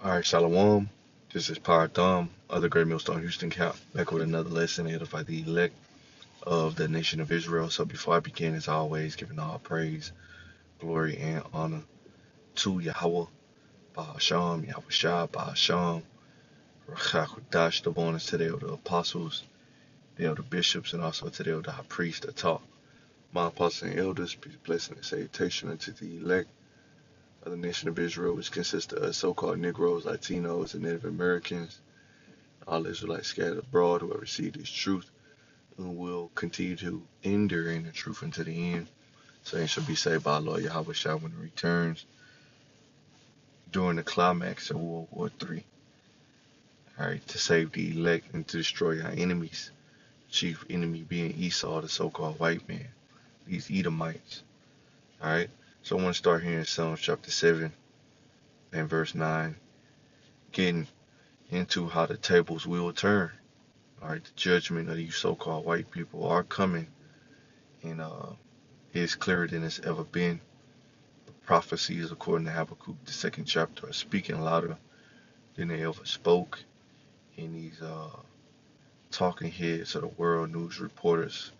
All right, Shalom. This is Power Thumb of the Great Millstone Houston Camp, back with another lesson to edify the elect of the nation of Israel. So before I begin, as always, giving all praise, glory, and honor to Yahweh, Bahasham, Yahweh Shah, Bahasham, Rachakudash, the bonus to the elder apostles, the elder bishops, and also to the elder high priest that taught my apostles and elders, peace, blessing, and salutation unto the elect of the nation of Israel, which consists of so-called Negroes, Latinos, and Native Americans, all Israelites scattered abroad who have received His truth and will continue to endure in the truth unto the end. So they shall be saved by our Lord Yahweh Shah when He returns during the climax of World War III. Alright, to save the elect and to destroy our enemies. Chief enemy being Esau, the so-called white man, these Edomites. Alright, so I want to start here in Psalms chapter 7 and verse 9, getting into how the tables will turn. Alright, the judgment of these so-called white people are coming, and it is clearer than it's ever been. The prophecies, according to Habakkuk, the second chapter, are speaking louder than they ever spoke. And these talking heads of the world, news reporters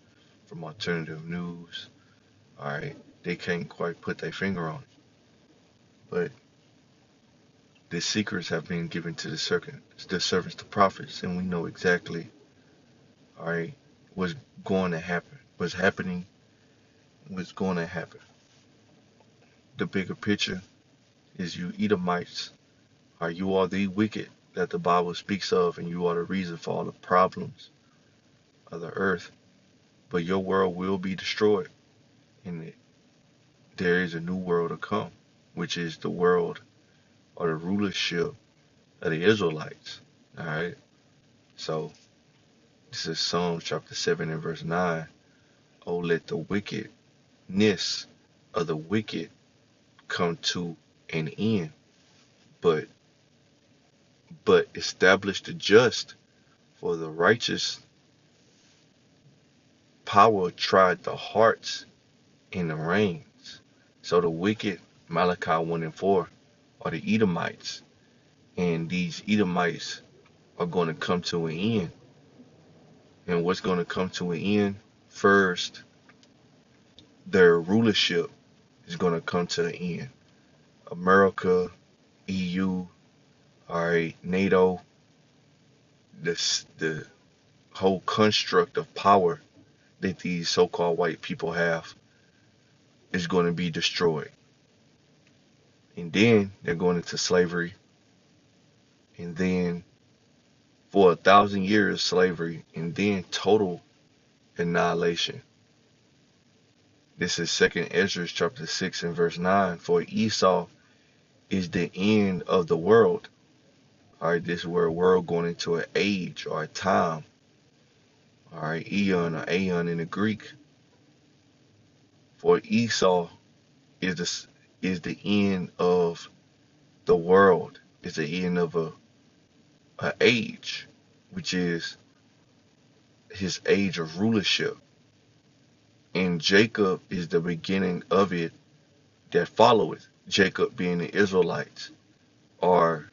from alternative news, alright, they can't quite put their finger on it. But the secrets have been given to the servants, the prophets, and we know exactly, alright, what's going to happen, what's happening, what's going to happen. The bigger picture is you Edomites, you are the wicked that the Bible speaks of, and you are the reason for all the problems of the earth. But your world will be destroyed, and there is a new world to come, which is the world or the rulership of the Israelites. Alright? So this is Psalms chapter 7 and verse 9. Oh, let the wickedness of the wicked come to an end, but establish the just, for the righteous power tried the hearts and the reins. So the wicked, Malachi 1 and 4, are the Edomites. And these Edomites are going to come to an end. And what's going to come to an end? First, their rulership is going to come to an end. America, EU, alright, NATO, the whole construct of power that these so-called white people have is going to be destroyed. And then they're going into slavery. And then for 1,000 years slavery, and then total annihilation. This is 2nd Ezra chapter 6 and verse 9. For Esau is the end of the world. Alright, this is where a world going into an age or a time. Alright, eon or aeon in the Greek. For Esau is the end of the world. It's the end of a age, which is his age of rulership. And Jacob is the beginning of it that followeth. Jacob being the Israelites, are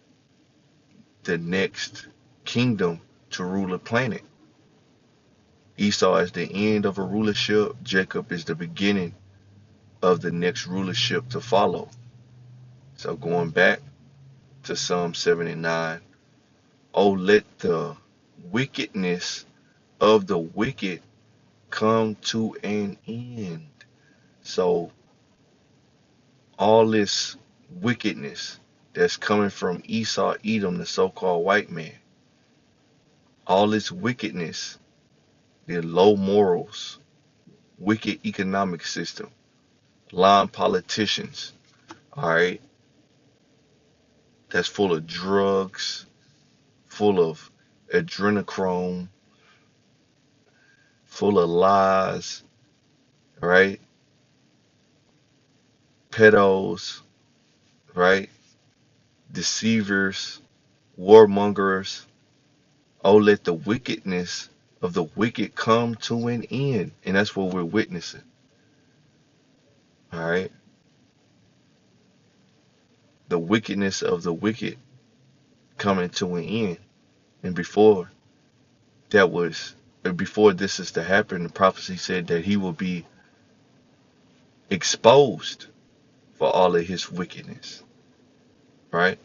the next kingdom to rule the planet. Esau is the end of a rulership. Jacob is the beginning of the next rulership to follow. So going back to Psalm 7 and 9, oh, let the wickedness of the wicked come to an end. So all this wickedness that's coming from Esau, Edom, the so-called white man, all this wickedness, the low morals, wicked economic system, lying politicians, all right, that's full of drugs, full of adrenochrome, full of lies, right, pedos, right, deceivers, warmongers. Oh, let the wickedness of the wicked come to an end. And that's what we're witnessing. All right. The wickedness of the wicked coming to an end. And that was before this is to happen, the prophecy said that he will be exposed for all of his wickedness, right?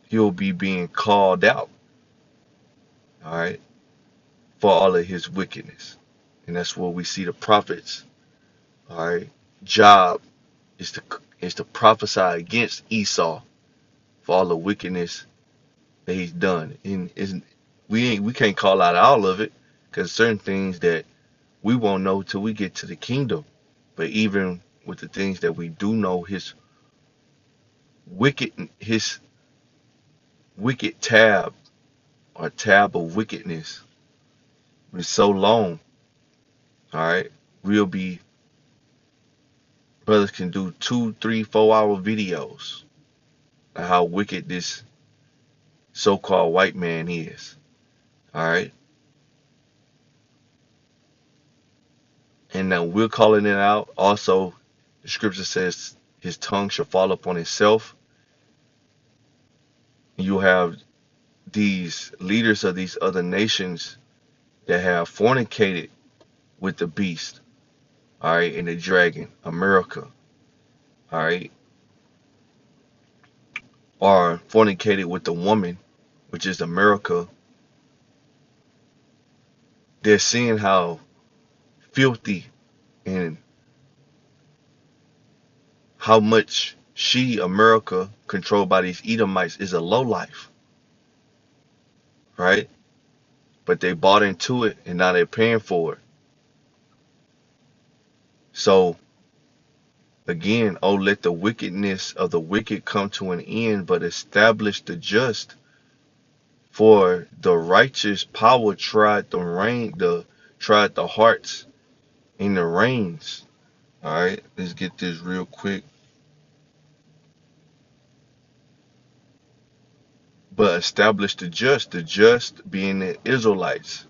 He will be being called out, all right, for all of his wickedness. And that's where we see the prophets, all right, job is to prophesy against Esau for all the wickedness that he's done. And we can't call out all of it because certain things that we won't know till we get to the kingdom. But even with the things that we do know, his wicked tab or tab of wickedness is so long. All right, we'll be brothers can do 2, 3, 4 hour videos of how wicked this so-called white man is. All right, and now we're calling it out. Also, the scripture says his tongue shall fall upon himself. You have these leaders of these other nations that have fornicated with the beast, all right, and the dragon, America, all right, or fornicated with the woman, which is America. They're seeing how filthy and how much America, controlled by these Edomites, is a lowlife, right? But they bought into it and now they're paying for it. So again, oh, let the wickedness of the wicked come to an end, but establish the just. For the righteous power tried the hearts and the reins. All right, let's get this real quick. But establish the just being the Israelites.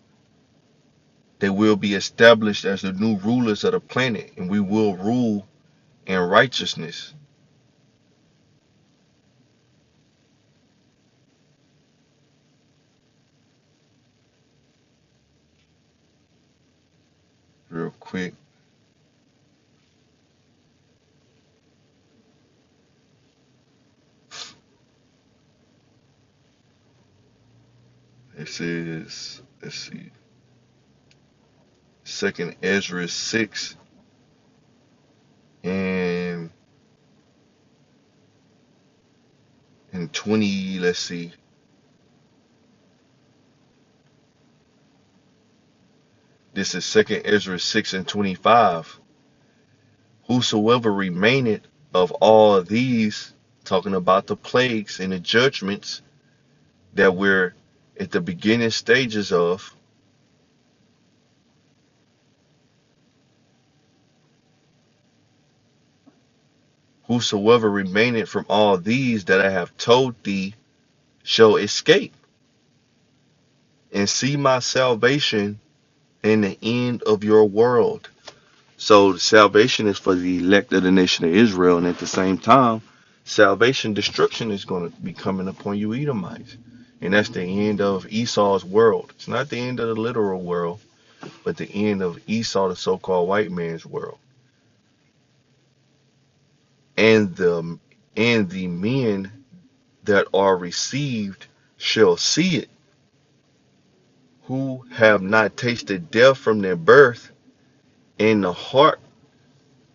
They will be established as the new rulers of the planet, and we will rule in righteousness. Real quick. It says, let's see, Second Ezra 6 and 20, let's see. This is Second Ezra 6 and 25. Whosoever remaineth of all these, talking about the plagues and the judgments that we're at the beginning stages of, whosoever remaineth from all these that I have told thee shall escape and see my salvation in the end of your world. So salvation is for the elect of the nation of Israel, and at the same time, salvation, destruction is going to be coming upon you Edomites. And that's the end of Esau's world. It's not the end of the literal world, but the end of Esau, the so-called white man's world. And the men that are received shall see it, who have not tasted death from their birth, and the heart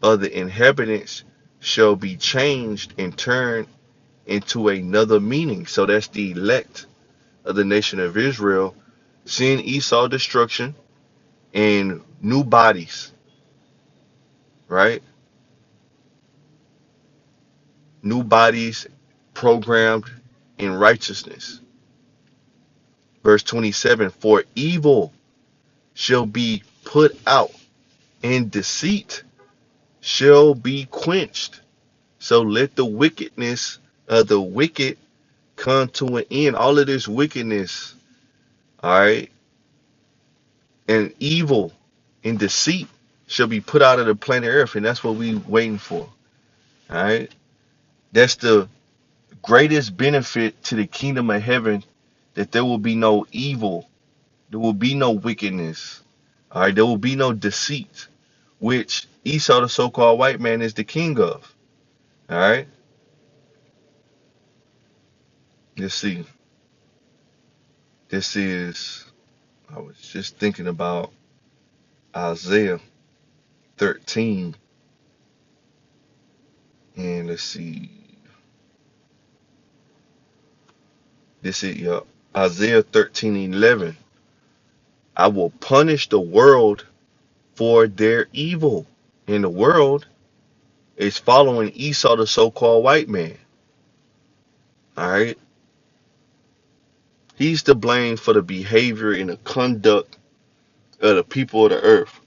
of the inhabitants shall be changed and turned into another meaning. So that's the elect of the nation of Israel, seeing Esau destruction and new bodies, right? New bodies programmed in righteousness. Verse 27, for evil shall be put out, and deceit shall be quenched. So let the wickedness of the wicked come to an end. All of this wickedness, all right, and evil and deceit shall be put out of the planet Earth, and that's what we waiting for. All right, that's the greatest benefit to the kingdom of heaven, that there will be no evil, there will be no wickedness, all right, there will be no deceit, which Esau, the so-called white man, is the king of. All right, let's see. This is, I was just thinking about Isaiah 13, and let's see. This is Isaiah 13:11. I will punish the world for their evil. And the world is following Esau, the so-called white man. All right, he's to blame for the behavior and the conduct of the people of the earth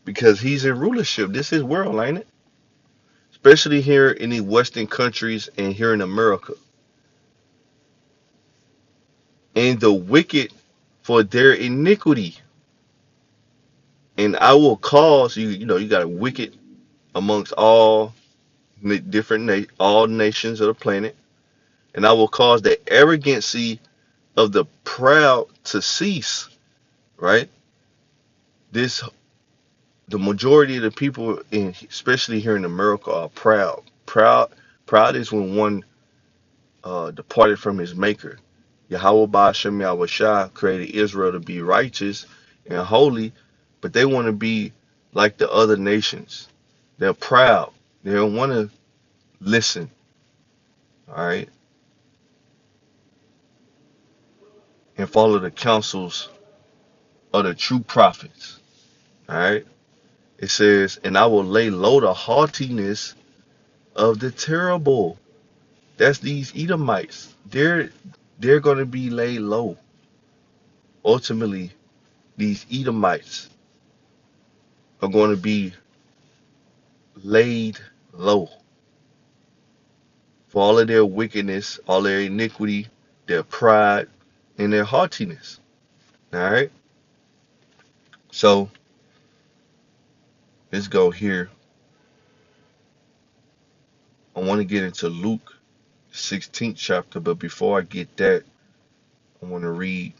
because he's in rulership. This is world, ain't it? Especially here in the Western countries and here in America. And the wicked for their iniquity. And I will cause you, you got a wicked amongst all all nations of the planet. And I will cause the arrogancy of the proud to cease, right? This the majority of the people in especially here in America are proud. Proud is when one departed from his maker. Yahweh Ba'ashem Yahushua created Israel to be righteous and holy, but they want to be like the other nations. They're proud. They don't want to listen. All right, and follow the counsels of the true prophets. All right. It says, and I will lay low the haughtiness of the terrible. That's these Edomites. They're going to be laid low. Ultimately, these Edomites are going to be laid low for all of their wickedness, all their iniquity, their pride, and their haughtiness. All right. So let's go here. I want to get into Luke 16th chapter, but before I get that, I want to read.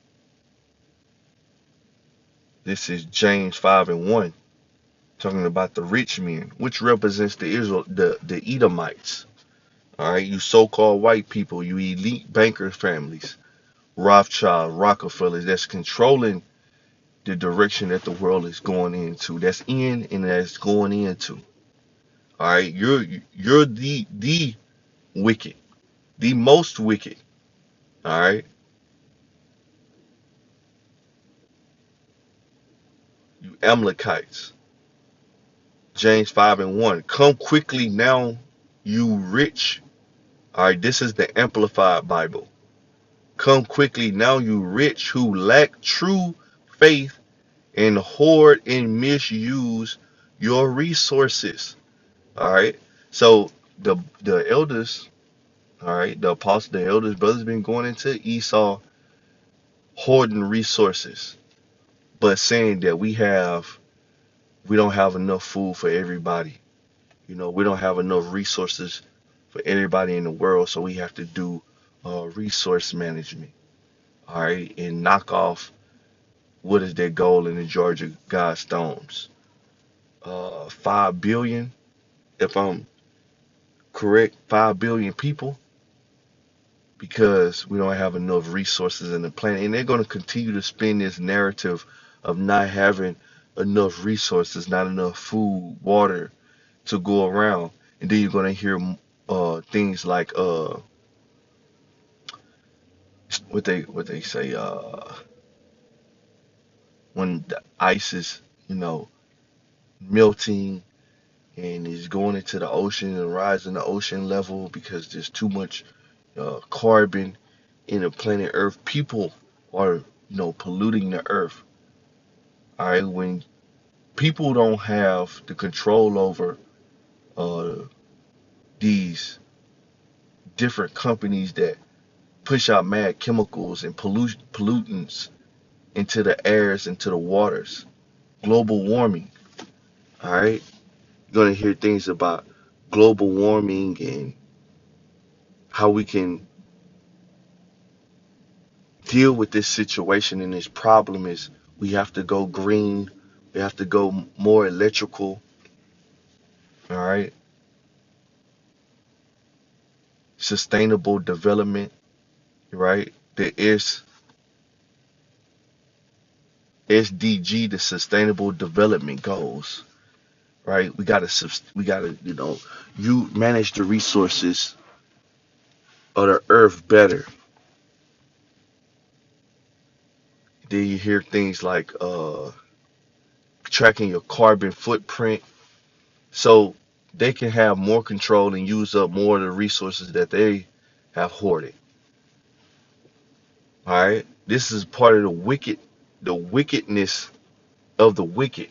This is James 5:1, talking about the rich men, which represents the Edomites. All right, you so-called white people, you elite banker families, Rothschild, Rockefellers, that's controlling the direction that the world is going into. That's in and that's going into. All right, you're the wicked, the most wicked. All right, you Amalekites. James 5:1. Come quickly now, you rich. All right, this is the Amplified Bible. Come quickly now, you rich who lack true faith and hoard and misuse your resources. All right. So the elders, all right, the apostles, the elders, brothers been going into Esau hoarding resources, but saying that we don't have enough food for everybody. We don't have enough resources for everybody in the world, so we have to do resource management. All right, and knock off what is their goal in the Georgia Guidestones? 5 billion, if I'm correct, 5 billion people, because we don't have enough resources in the planet. And they're going to continue to spin this narrative of not having enough resources, not enough food, water to go around. And then you're going to hear things like what they say when the ice is melting and is going into the ocean and rising the ocean level because there's too much carbon in the planet Earth. People are, polluting the Earth. All right, when people don't have the control over uh, these different companies that push out mad chemicals and pollutants into the airs, into the waters, global warming. All right, you're gonna hear things about global warming and how we can deal with this situation and this problem is we have to go green, we have to go more electrical, all right? Sustainable development, right? The SDG, the Sustainable Development Goals, right? We gotta, you manage the resources of the earth better. Then you hear things like tracking your carbon footprint, so they can have more control and use up more of the resources that they have hoarded. All right, this is part of the wickedness of the wicked.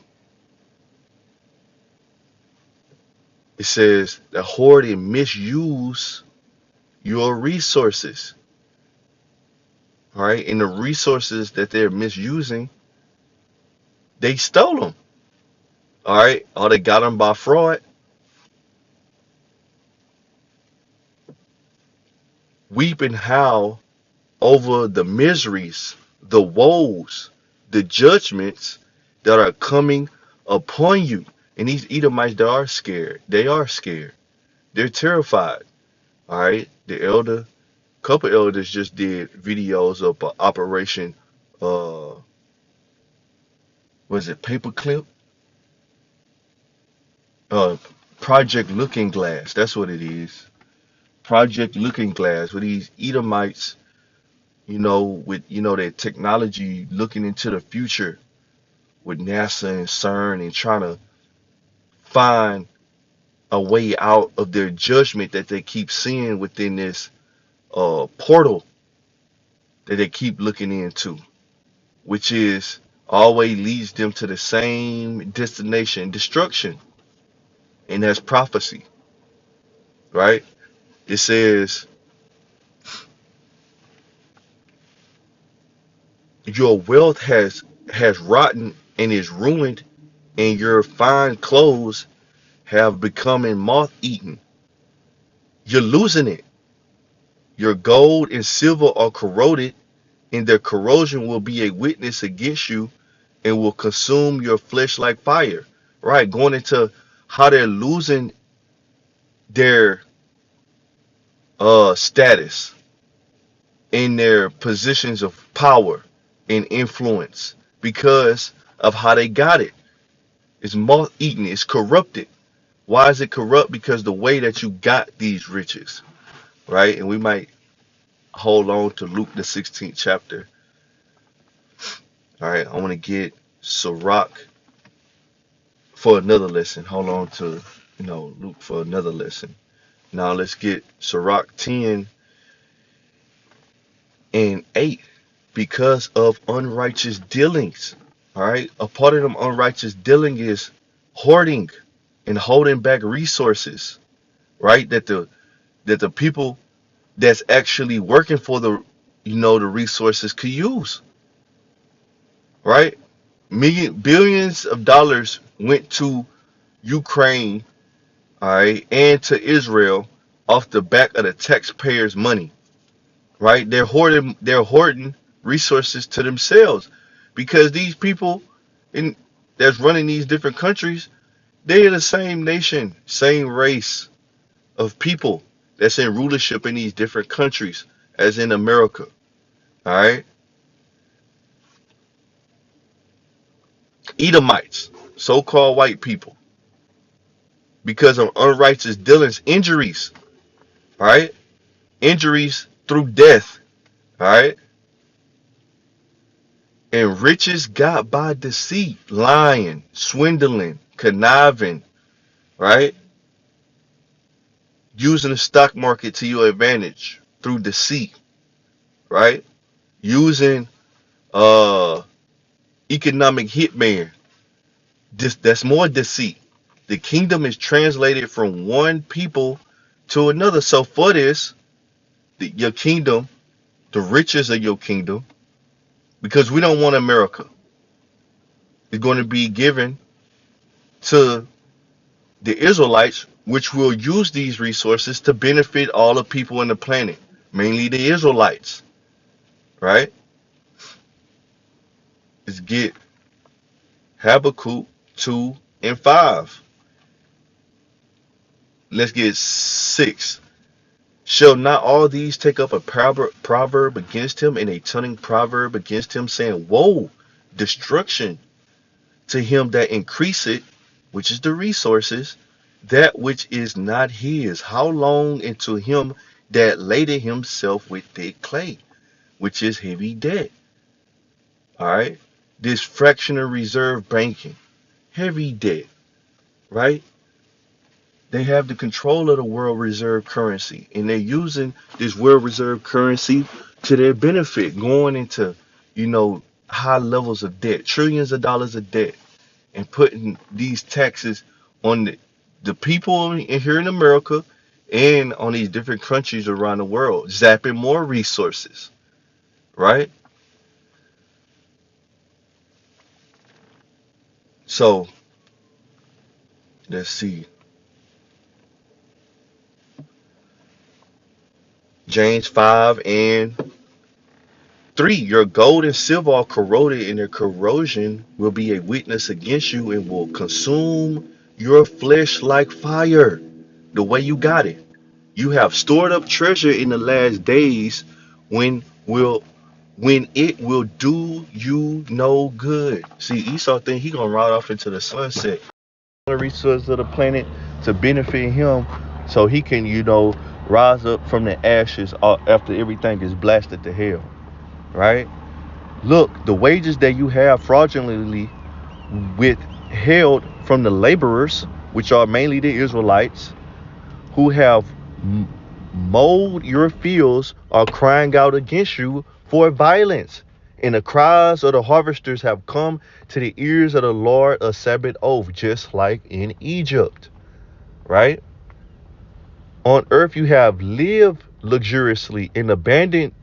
It says the hoard and misuse your resources. All right, and the resources that they're misusing, they stole them. All right, or they got them by fraud, weep and howl over the miseries, the woes, the judgments that are coming upon you. And these Edomites, they are scared. They are scared. They're terrified. All right. The elder, couple elders just did videos of Operation, uh, was it Paperclip? Uh, Project Looking Glass. That's what it is. Project Looking Glass, where these Edomites, with their technology looking into the future with NASA and CERN and trying to find a way out of their judgment that they keep seeing within this portal that they keep looking into, which is always leads them to the same destination, destruction. And that's prophecy, right? It says, your wealth has rotten and is ruined, and your fine clothes have become moth eaten. You're losing it. Your gold and silver are corroded, and their corrosion will be a witness against you and will consume your flesh like fire. Right? Going into how they're losing their status in their positions of power and influence because of how they got it. It's moth eaten, it's corrupted. Why is it corrupt? Because the way that you got these riches, right? And we might hold on to Luke the 16th chapter. All right, I want to get Sirach for another lesson. Hold on to, Luke for another lesson. Now let's get Sirach 10 and 8 because of unrighteous dealings. All right, a part of them unrighteous dealing is hoarding and holding back resources, right? That the people that's actually working for the resources could use, right? Billions of dollars went to Ukraine, all right, and to Israel off the back of the taxpayers' money, right? They're hoarding resources to themselves because these people in that's running these different countries, they are the same nation, same race of people that's in rulership in these different countries as in America. All right. Edomites, so-called white people, because of unrighteous dealings, injuries, all right? Injuries through death, all right? And riches got by deceit, lying, swindling, conniving, right? Using the stock market to your advantage through deceit, right? Using uh economic hitman. That's more deceit. The kingdom is translated from one people to another. So for this, your kingdom, the riches of your kingdom, because we don't want America, is going to be given to the Israelites, which will use these resources to benefit all the people on the planet, mainly the Israelites, right? Let's get Habakkuk 2 and 5. Let's get 6. Shall not all these take up a proverb against him, and a cunning proverb against him, saying, woe, destruction to him that increaseth, which is the resources, that which is not his? How long into him that laded himself with thick clay, which is heavy debt? All right. This fractional reserve banking, heavy debt, right? They have the control of the world reserve currency, and they're using this world reserve currency to their benefit, going into, high levels of debt, trillions of dollars of debt, and putting these taxes on the people here in America and on these different countries around the world, zapping more resources, right? So let's see. James 5:3. Your gold and silver are corroded, and their corrosion will be a witness against you and will consume your flesh like fire. The way you got it. You have stored up treasure in the last days when will when it will do you no good. See, Esau think he gonna ride off into the sunset. The resources of the planet to benefit him, so he can, rise up from the ashes after everything is blasted to hell. Right? Look, the wages that you have fraudulently withheld from the laborers, which are mainly the Israelites, who have mowed your fields, are crying out against you for violence. And the cries of the harvesters have come to the ears of the Lord of Sabbath oath, just like in Egypt. Right? On earth you have lived luxuriously and abandoned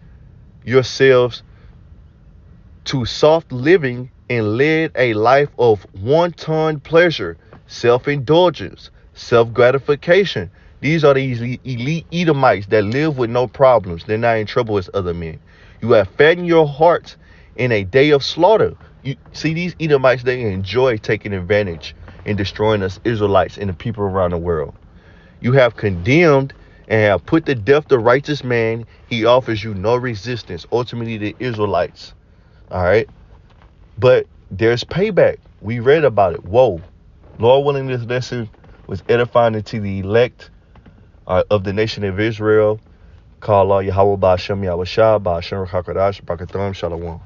yourselves to soft living and led a life of wanton pleasure, self-indulgence, self-gratification. These are these elite Edomites that live with no problems. They're not in trouble as other men. You have fattened your hearts in a day of slaughter. You see, these Edomites, they enjoy taking advantage and destroying us Israelites and the people around the world. You have condemned and have put to death the righteous man. He offers you no resistance. Ultimately, the Israelites. All right. But there's payback. We read about it. Whoa. Lord willing, this lesson was edifying to the elect of the nation of Israel. Call Allah Yahweh Ba'Shem Yahweh Shah Ba'Shem Rakakadash Bakatham Shalom.